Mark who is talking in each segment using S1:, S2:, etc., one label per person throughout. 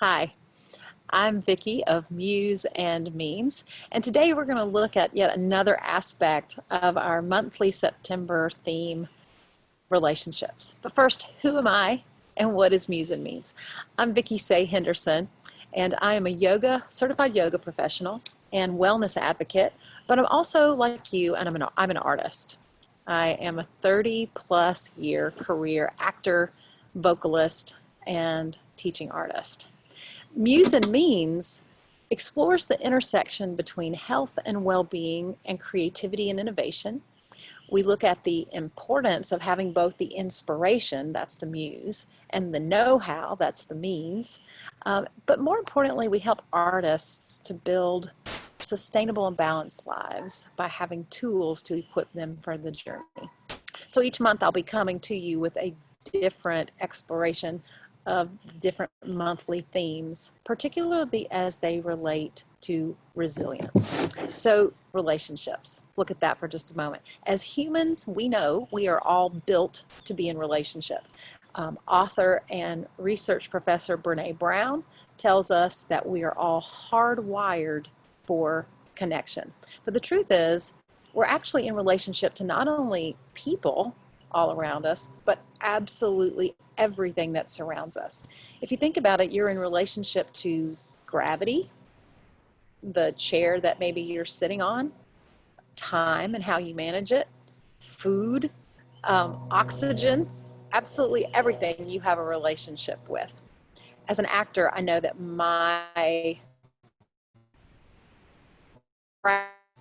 S1: Hi, I'm Vicky of Muse and Means, and today we're going to look at yet another aspect of our monthly September theme, relationships. But first, who am I and what is Muse and Means? I'm Vicky Saye Henderson, and I am a certified yoga professional and wellness advocate, but I'm also like you, and I'm an artist. I am a 30-plus year career actor, vocalist, and teaching artist. Muse and Means explores the intersection between health and well-being and creativity and innovation. We look at the importance of having both the inspiration, that's the muse, and the know-how, that's the means. But more importantly, we help artists to build sustainable and balanced lives by having tools to equip them for the journey. So each month I'll be coming to you with a different exploration of different monthly themes, particularly as they relate to resilience. So relationships, look at that for just a moment. As humans, we know we are all built to be in relationship. Author and research professor Brene Brown tells us that we are all hardwired for connection. But the truth is, we're actually in relationship to not only people all around us, but absolutely everything that surrounds us. If you think about it, you're in relationship to gravity, the chair that maybe you're sitting on, time and how you manage it, food, oxygen, absolutely everything you have a relationship with. As an actor, I know that my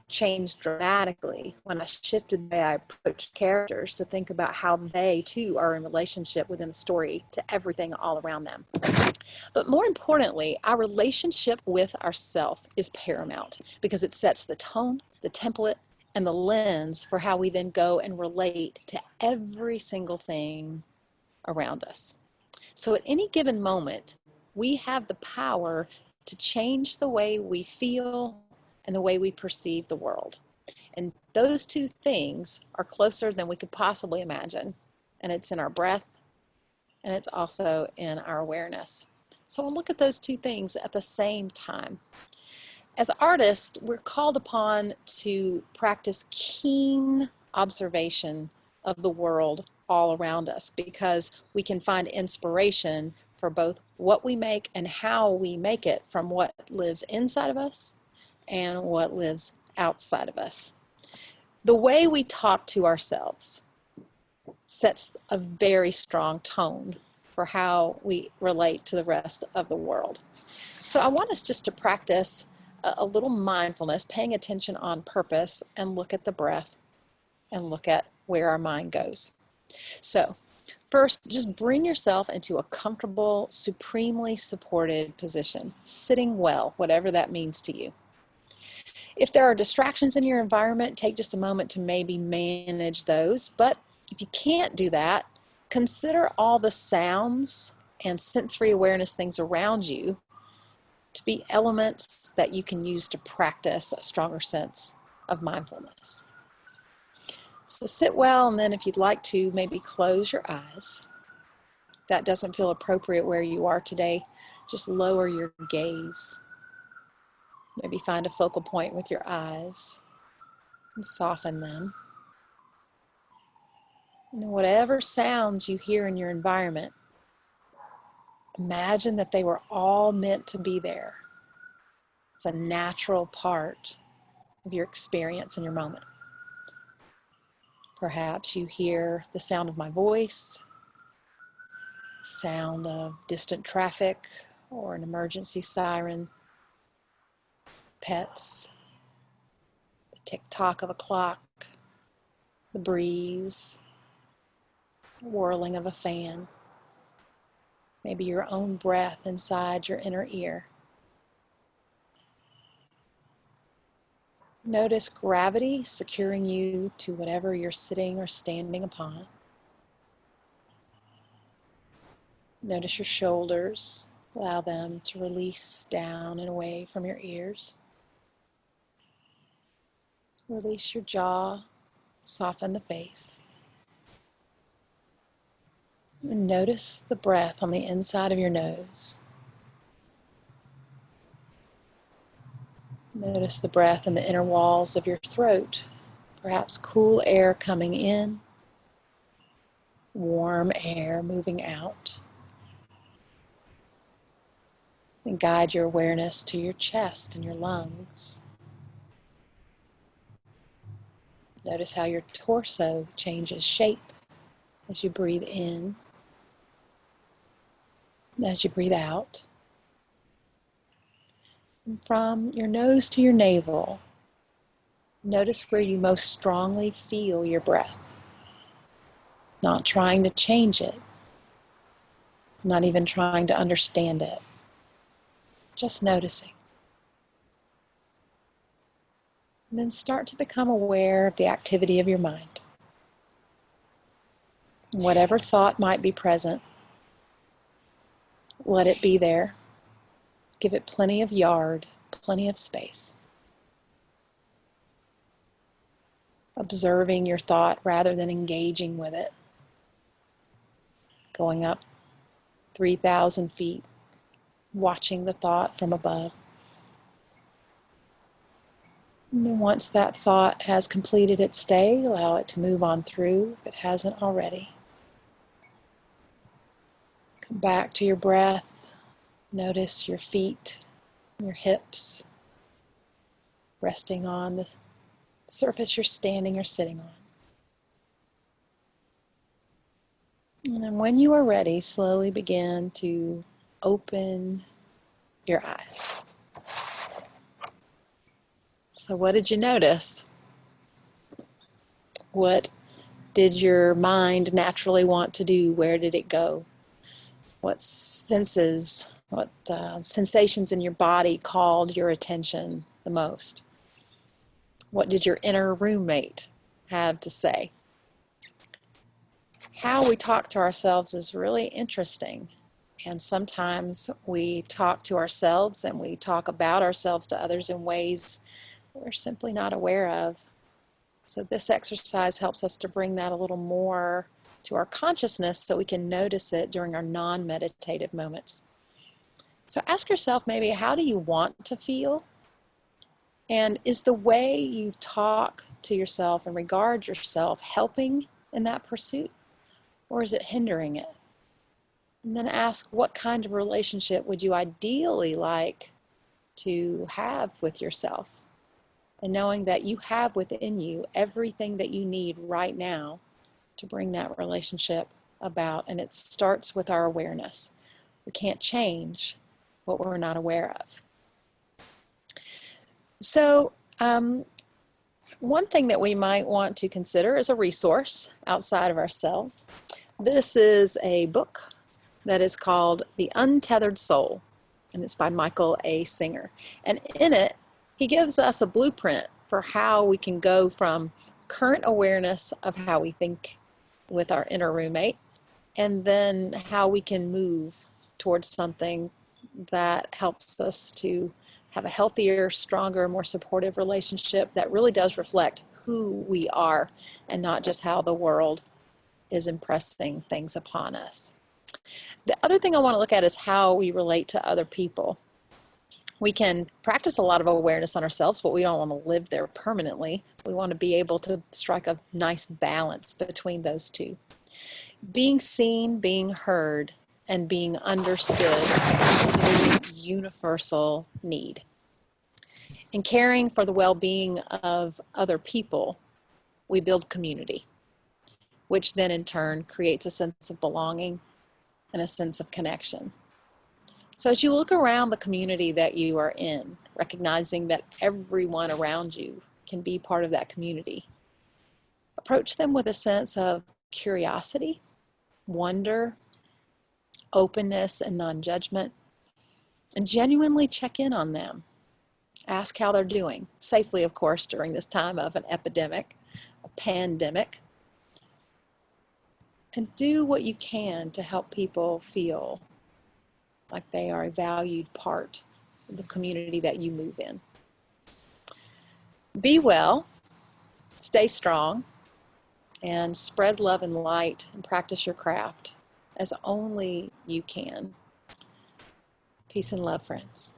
S1: changed dramatically when I shifted the way I approached characters to think about how they too are in relationship within the story to everything all around them. But more importantly, our relationship with ourself is paramount because it sets the tone, the template, and the lens for how we then go and relate to every single thing around us. So at any given moment, we have the power to change the way we feel and the way we perceive the world. And those two things are closer than we could possibly imagine. And it's in our breath, and it's also in our awareness. So we'll look at those two things at the same time. As artists, we're called upon to practice keen observation of the world all around us because we can find inspiration for both what we make and how we make it from what lives inside of us and what lives outside of us. The way we talk to ourselves sets a very strong tone for how we relate to the rest of the world. So I want us just to practice a little mindfulness, paying attention on purpose, and look at the breath and look at where our mind goes. So first, just bring yourself into a comfortable, supremely supported position, sitting well, whatever that means to you. If there are distractions in your environment, take just a moment to maybe manage those. But if you can't do that, consider all the sounds and sensory awareness things around you to be elements that you can use to practice a stronger sense of mindfulness. So sit well, and then if you'd like to, maybe close your eyes. If that doesn't feel appropriate where you are today, just lower your gaze. Maybe find a focal point with your eyes and soften them. And then whatever sounds you hear in your environment, imagine that they were all meant to be there. It's a natural part of your experience in your moment. Perhaps you hear the sound of my voice, sound of distant traffic or an emergency siren, pets, the tick-tock of a clock, the breeze, the whirling of a fan, maybe your own breath inside your inner ear. Notice gravity securing you to whatever you're sitting or standing upon. Notice your shoulders. Allow them to release down and away from your ears. Release your jaw. Soften the face. And notice the breath on the inside of your nose. Notice the breath in the inner walls of your throat. Perhaps cool air coming in, warm air moving out. And guide your awareness to your chest and your lungs. Notice how your torso changes shape as you breathe in and as you breathe out. And from your nose to your navel, notice where you most strongly feel your breath. Not trying to change it, not even trying to understand it, just noticing. And then start to become aware of the activity of your mind. Whatever thought might be present, let it be there. Give it plenty of yard, plenty of space. Observing your thought rather than engaging with it. Going up 3,000 feet, watching the thought from above. And then once that thought has completed its stay, allow it to move on through if it hasn't already. Come back to your breath. Notice your feet, your hips, resting on the surface you're standing or sitting on. And then when you are ready, slowly begin to open your eyes. So what did you notice? What did your mind naturally want to do? Where did it go? What senses, what sensations in your body called your attention the most? What did your inner roommate have to say? How we talk to ourselves is really interesting. And sometimes we talk to ourselves and we talk about ourselves to others in ways we're simply not aware of. So this exercise helps us to bring that a little more to our consciousness so we can notice it during our non-meditative moments. So ask yourself maybe, how do you want to feel? And is the way you talk to yourself and regard yourself helping in that pursuit? Or is it hindering it? And then ask, what kind of relationship would you ideally like to have with yourself? And knowing that you have within you everything that you need right now to bring that relationship about. And it starts with our awareness. We can't change what we're not aware of. So one thing that we might want to consider is a resource outside of ourselves. This is a book that is called The Untethered Soul, and it's by Michael A. Singer. And in it, he gives us a blueprint for how we can go from current awareness of how we think with our inner roommate, and then how we can move towards something that helps us to have a healthier, stronger, more supportive relationship that really does reflect who we are and not just how the world is impressing things upon us. The other thing I want to look at is how we relate to other people. We can practice a lot of awareness on ourselves, but we don't want to live there permanently. We want to be able to strike a nice balance between those two. Being seen, being heard, and being understood is a very universal need. In caring for the well-being of other people, we build community, which then in turn creates a sense of belonging and a sense of connection. So as you look around the community that you are in, recognizing that everyone around you can be part of that community, approach them with a sense of curiosity, wonder, openness, and non-judgment, and genuinely check in on them. Ask how they're doing, safely, of course, during this time of an epidemic, a pandemic, and do what you can to help people feel like they are a valued part of the community that you move in. Be well, stay strong, and spread love and light and practice your craft as only you can. Peace and love, friends.